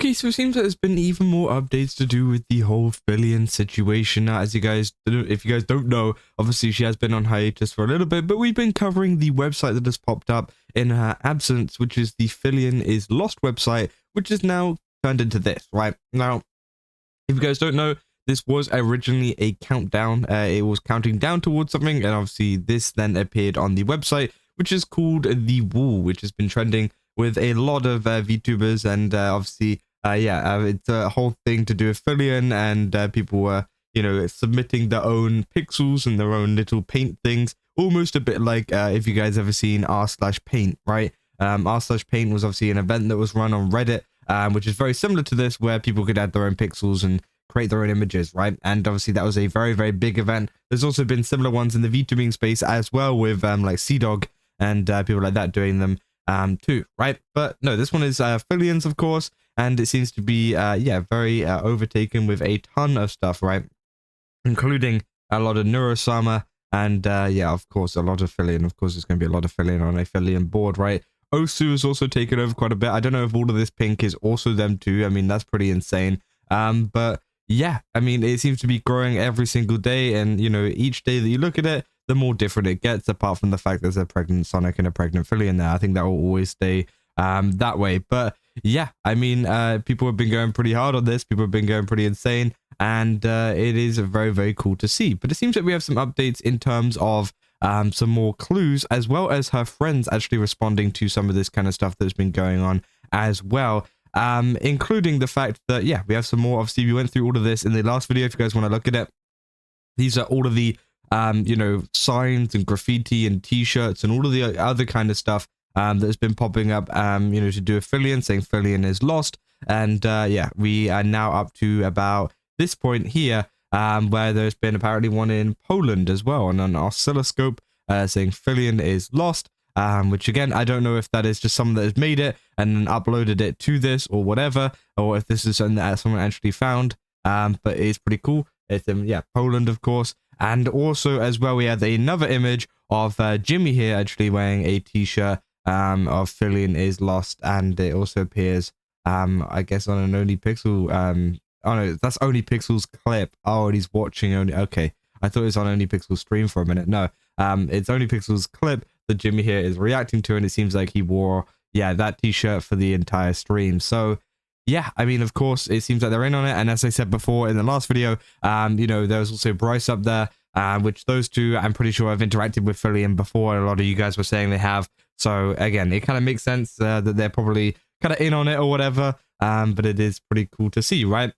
Okay, so it seems like there's been even more updates to do with the whole Filian situation. As you guys, if you guys don't know, obviously she has been on hiatus for a little bit, but we've been covering the website that has popped up in her absence, which is the Filianislost website, which is now turned into this, right? Now, if you guys don't know, this was originally a countdown. It was counting down towards something, and obviously this then appeared on the website, which is called The Wall, which has been trending with a lot of VTubers, and obviously, it's a whole thing to do with Filian, and people were, submitting their own pixels and their own little paint things, almost a bit like if you guys ever seen r/paint, right? r/paint was obviously an event that was run on Reddit, which is very similar to this, where people could add their own pixels and create their own images, right? And obviously that was a very, very big event. There's also been similar ones in the VTubing space as well, with like CDog and people like that doing them too, right? But no, this one is Filian's, of course, and it seems to be very overtaken with a ton of stuff, right? Including a lot of Neurosama, and of course a lot of Filian. Of course, there's going to be a lot of Filian on a Filian board, right? Osu has also taken over quite a bit. I don't know if all of this pink is also them too. I mean, that's pretty insane. But yeah, I mean, it seems to be growing every single day, and each day that you look at it, the more different it gets, apart from the fact there's a pregnant Sonic and a pregnant Filian there. I think that will always stay that way. But yeah, I mean, people have been going pretty hard on this. People have been going pretty insane, and it is very, very cool to see. But it seems that we have some updates in terms of some more clues, as well as her friends actually responding to some of this kind of stuff that's been going on as well. Including the fact that, we have some more. Obviously, we went through all of this in the last video. If you guys want to look at it, these are all of the signs and graffiti and t-shirts and all of the other kind of stuff that's been popping up to do with Filian, saying Filian is lost. And we are now up to about this point here, where there's been apparently one in Poland as well, on an oscilloscope, saying Filian is lost. Which again, I don't know if that is just someone that has made it and then uploaded it to this or whatever, or if this is something that someone actually found. But it's pretty cool. It's Poland, of course. And also as well, we have another image of Jimmy here actually wearing a t-shirt of Filian is lost, and it also appears I guess on an Only Pixel oh no, that's Only Pixel's clip. Oh, and he's watching only. Okay, I thought it was on Only Pixel's stream for a minute. No, it's Only Pixel's clip that Jimmy here is reacting to, and it seems like he wore that t-shirt for the entire stream. So yeah, I mean, of course, it seems like they're in on it. And as I said before in the last video, there was also Bryce up there, which those two, I'm pretty sure I've interacted with Filian before. A lot of you guys were saying they have. So again, it kind of makes sense that they're probably kind of in on it or whatever. But it is pretty cool to see, right?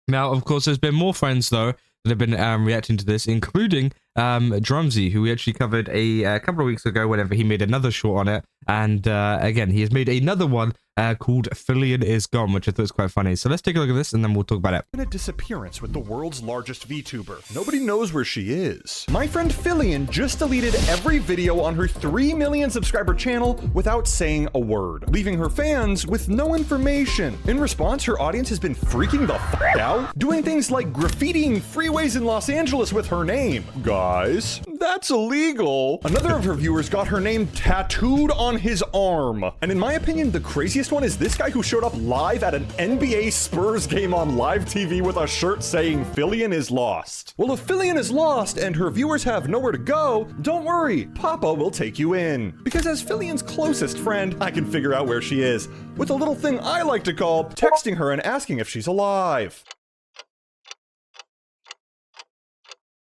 Now, of course, there's been more friends, though, that have been reacting to this, including Drumsy, who we actually covered a couple of weeks ago whenever he made another short on it. And again, he has made another one called Filian is Gone, which I thought was quite funny. So let's take a look at this and then we'll talk about it. In a disappearance with the world's largest VTuber. Nobody knows where she is. My friend Filian just deleted every video on her 3 million subscriber channel without saying a word, leaving her fans with no information. In response, her audience has been freaking the f out, doing things like graffitiing freeways in Los Angeles with her name. Guys, that's illegal. Another of her viewers got her name tattooed on his arm. And in my opinion, the craziest one is this guy who showed up live at an NBA Spurs game on live TV with a shirt saying Filian is lost. Well, if Filian is lost and her viewers have nowhere to go, don't worry, Papa will take you in. Because as Filian's closest friend, I can figure out where she is with a little thing I like to call texting her and asking if she's alive.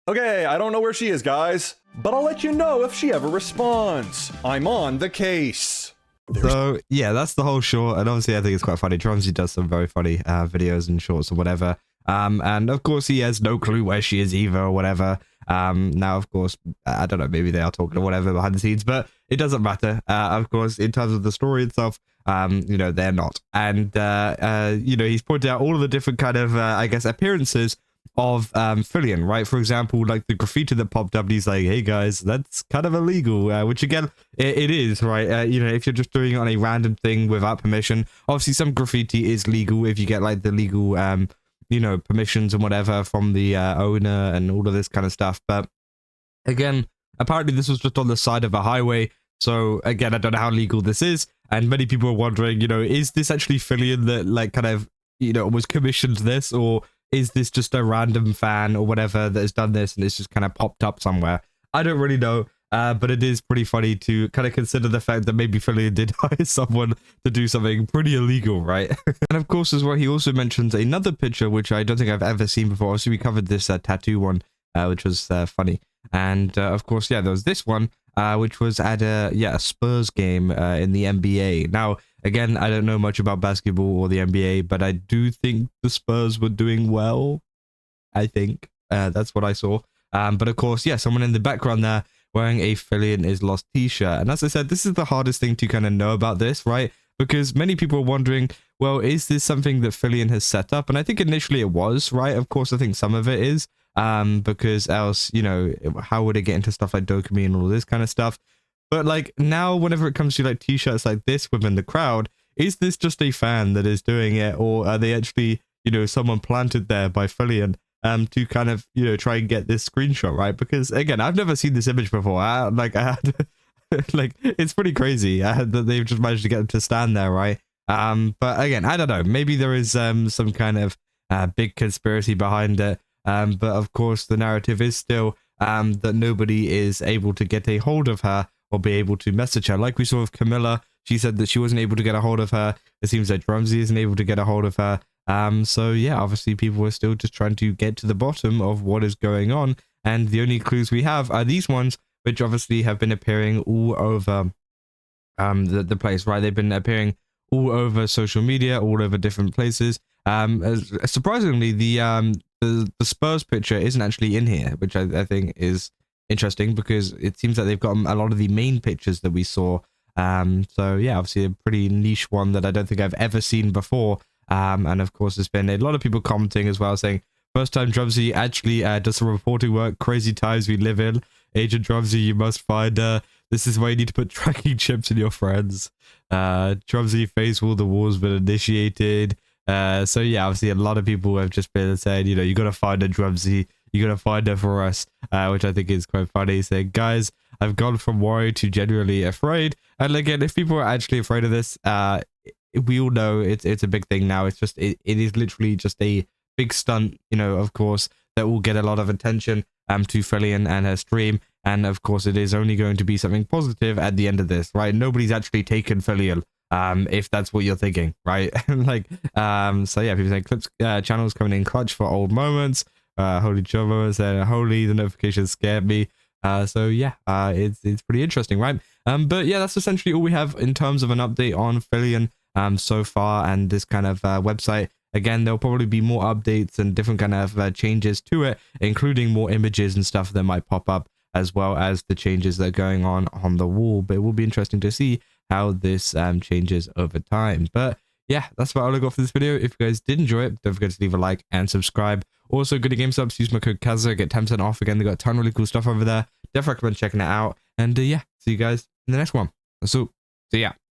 Okay, I don't know where she is, guys, but I'll let you know if she ever responds. I'm on the case. So yeah, that's the whole short, and obviously I think it's quite funny. Drumsy does some very funny videos and shorts or whatever, and of course he has no clue where she is either or whatever. Now of course, I don't know, maybe they are talking or whatever behind the scenes, but it doesn't matter. Of course, in terms of the story itself, they're not. And he's pointed out all of the different kind of I guess appearances of Filian, right? For example, like the graffiti that popped up, and he's like, hey guys, that's kind of illegal, which again, it is, right? If you're just doing it on a random thing without permission. Obviously some graffiti is legal if you get like the legal permissions and whatever from the owner and all of this kind of stuff. But again, apparently this was just on the side of a highway, So again, I don't know how legal this is, and many people are wondering, you know, is this actually Filian that like kind of, you know, was commissioned this, or is this just a random fan or whatever that has done this and it's just kind of popped up somewhere? I don't really know, but it is pretty funny to kind of consider the fact that maybe Filian did hire someone to do something pretty illegal, right? And of course, as well, he also mentions another picture, which I don't think I've ever seen before. Obviously, we covered this tattoo one, which was funny. And of course, yeah, there was this one, which was at a Spurs game in the NBA. Now, again, I don't know much about basketball or the NBA, but I do think the Spurs were doing well. I think that's what I saw. But of course, yeah, someone in the background there wearing a filianislost t-shirt. And as I said, this is the hardest thing to kind of know about this, right? Because many people are wondering, well, is this something that Filian has set up? And I think initially it was, right? Of course, I think some of it is, because else, you know, how would it get into stuff like dopamine and all this kind of stuff? But like now, whenever it comes to like t-shirts like this within the crowd, is this just a fan that is doing it, or are they actually, you know, someone planted there by Filian to kind of, you know, try and get this screenshot, right? Because again, I've never seen this image before. Like it's pretty crazy that they've just managed to get them to stand there, right? But again, I don't know. Maybe there is some kind of big conspiracy behind it. But of course, the narrative is still that nobody is able to get a hold of her or be able to message her. Like we saw with Camilla, she said that she wasn't able to get a hold of her. It seems like Drumsy isn't able to get a hold of her. So yeah, obviously people are still just trying to get to the bottom of what is going on. And the only clues we have are these ones, which obviously have been appearing all over the place, right? They've been appearing all over social media, all over different places. Surprisingly, the Spurs picture isn't actually in here, which I think is interesting, because it seems like they've got a lot of the main pictures that we saw. So yeah, obviously a pretty niche one that I don't think I've ever seen before. And of course, there's been a lot of people commenting as well, saying, first time Drumsy actually does some reporting work. Crazy times we live in. Agent Drumsy, you must find her. This is why you need to put tracking chips in your friends. Drumsy face all the wars been initiated. So yeah, obviously a lot of people have just been saying, you know, you got to find a Drumsy. You got to find her for us, which I think is quite funny. Saying, guys, I've gone from worried to genuinely afraid. And again, if people are actually afraid of this, we all know it's a big thing now. It's just, it is literally just a big stunt, you know, of course, that will get a lot of attention to Filian and her stream. And of course, it is only going to be something positive at the end of this, right? Nobody's actually taken Filian, if that's what you're thinking, right? Like, so yeah, people say clips, channels coming in clutch for old moments. Holy Jovos and holy, the notifications scared me. So yeah, it's pretty interesting, right? But yeah, that's essentially all we have in terms of an update on Filian so far, and this kind of website. Again, there'll probably be more updates and different kind of changes to it, including more images and stuff that might pop up, as well as the changes that are going on the wall. But it will be interesting to see how this changes over time. But yeah, that's about all I got for this video. If you guys did enjoy it, don't forget to leave a like and subscribe. Also, good at GameStop, use my code Kazza, get 10% off. Again, they got a ton of really cool stuff over there. Definitely recommend checking it out. And yeah, see you guys in the next one. So, see ya.